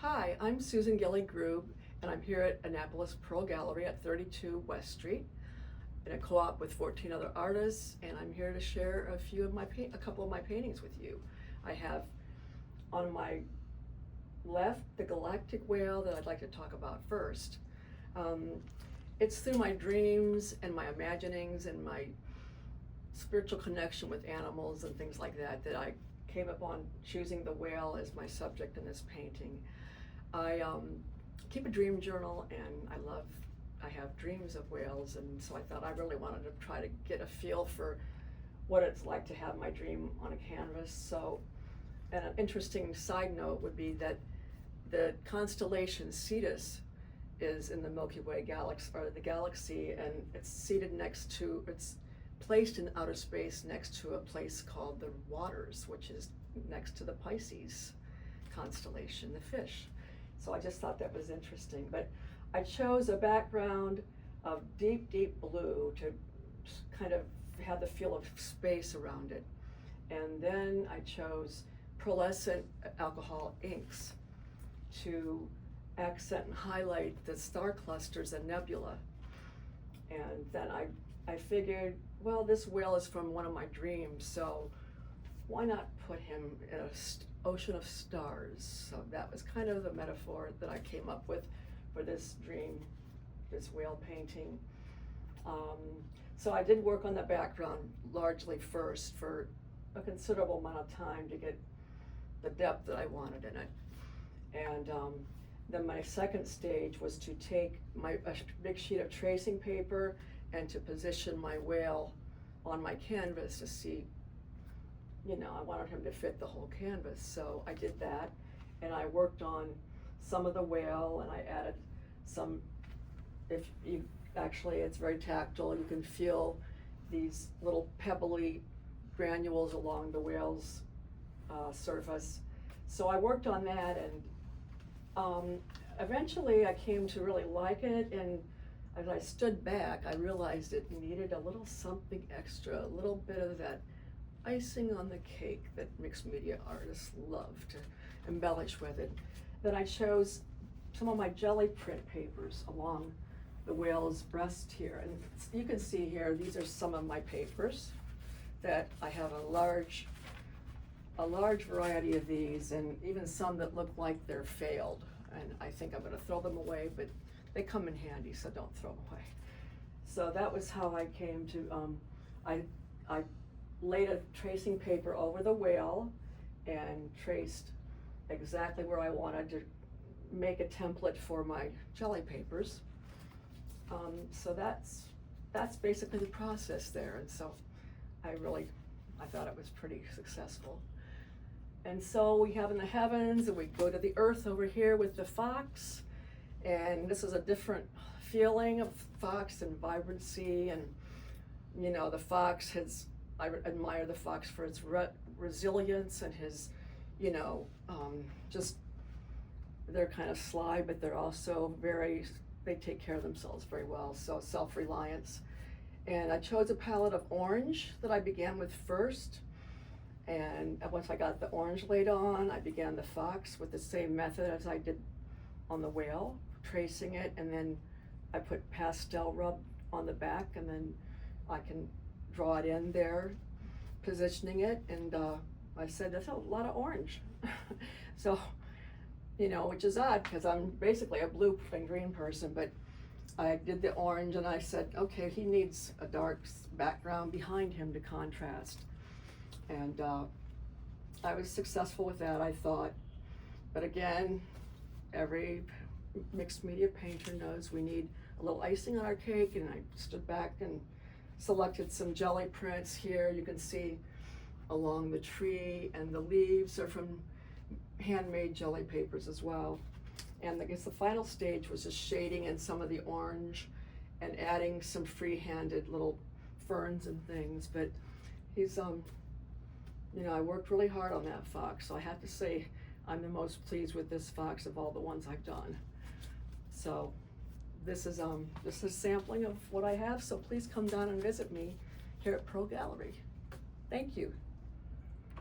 Hi, I'm Susan Gillig-Grube, and I'm here at Annapolis Pearl Gallery at 32 West Street in a co-op with 14 other artists, and I'm here to share a couple of my paintings with you. I have on my left the galactic whale that I'd like to talk about first. It's through my dreams and my imaginings and my spiritual connection with animals and things like that that I came upon choosing the whale as my subject in this painting. I keep a dream journal, and I have dreams of whales, and so I thought I really wanted to try to get a feel for what it's like to have my dream on a canvas. So, and an interesting side note would be that the constellation Cetus is in the Milky Way galaxy, or the galaxy, and it's placed in outer space next to a place called the Waters, which is next to the Pisces constellation, the fish. So I just thought that was interesting. But I chose a background of deep, deep blue to kind of have the feel of space around it. And then I chose pearlescent alcohol inks to accent and highlight the star clusters and nebula. And then I figured, well, this whale is from one of my dreams, so why not put him in an ocean of stars? So that was kind of the metaphor that I came up with for this dream, this whale painting. So I did work on the background largely first for a considerable amount of time to get the depth that I wanted in it. And then my second stage was to take a big sheet of tracing paper and to position my whale on my canvas to see, I wanted him to fit the whole canvas. So I did that, and I worked on some of the whale, and I added some, it's very tactile. You can feel these little pebbly granules along the whale's surface. So I worked on that, and eventually I came to really like it, and as I stood back, I realized it needed a little something extra, a little bit of that icing on the cake that mixed media artists love to embellish with it. Then I chose some of my jelly print papers along the whale's breast here. And you can see here, these are some of my papers that I have a large variety of these, and even some that look like they're failed. And I think I'm gonna throw them away, but they come in handy, so don't throw them away. So that was how I came to, I laid a tracing paper over the whale and traced exactly where I wanted to make a template for my jelly papers. So that's basically the process there. And so I thought it was pretty successful. And so we have in the heavens, and we go to the earth over here with the fox. And this is a different feeling of fox and vibrancy. And, the fox I admire the fox for its resilience and his, they're kind of sly, but they're also they take care of themselves very well. So self-reliance. And I chose a palette of orange that I began with first. And once I got the orange laid on, I began the fox with the same method as I did on the whale, tracing it, and then I put pastel rub on the back, and then I can draw it in there, positioning it, and I said, that's a lot of orange. So, which is odd, because I'm basically a blue and green person, but I did the orange, and I said, okay, he needs a dark background behind him to contrast. And I was successful with that, I thought. But again, every mixed media painter knows we need a little icing on our cake, and I stood back and selected some jelly prints here. You can see along the tree, and the leaves are from handmade jelly papers as well. And I guess the final stage was just shading in some of the orange and adding some free-handed little ferns and things. But he's, I worked really hard on that fox, so I have to say I'm the most pleased with this fox of all the ones I've done. So this is sampling of what I have, so please come down and visit me here at Pearl Gallery. Thank you.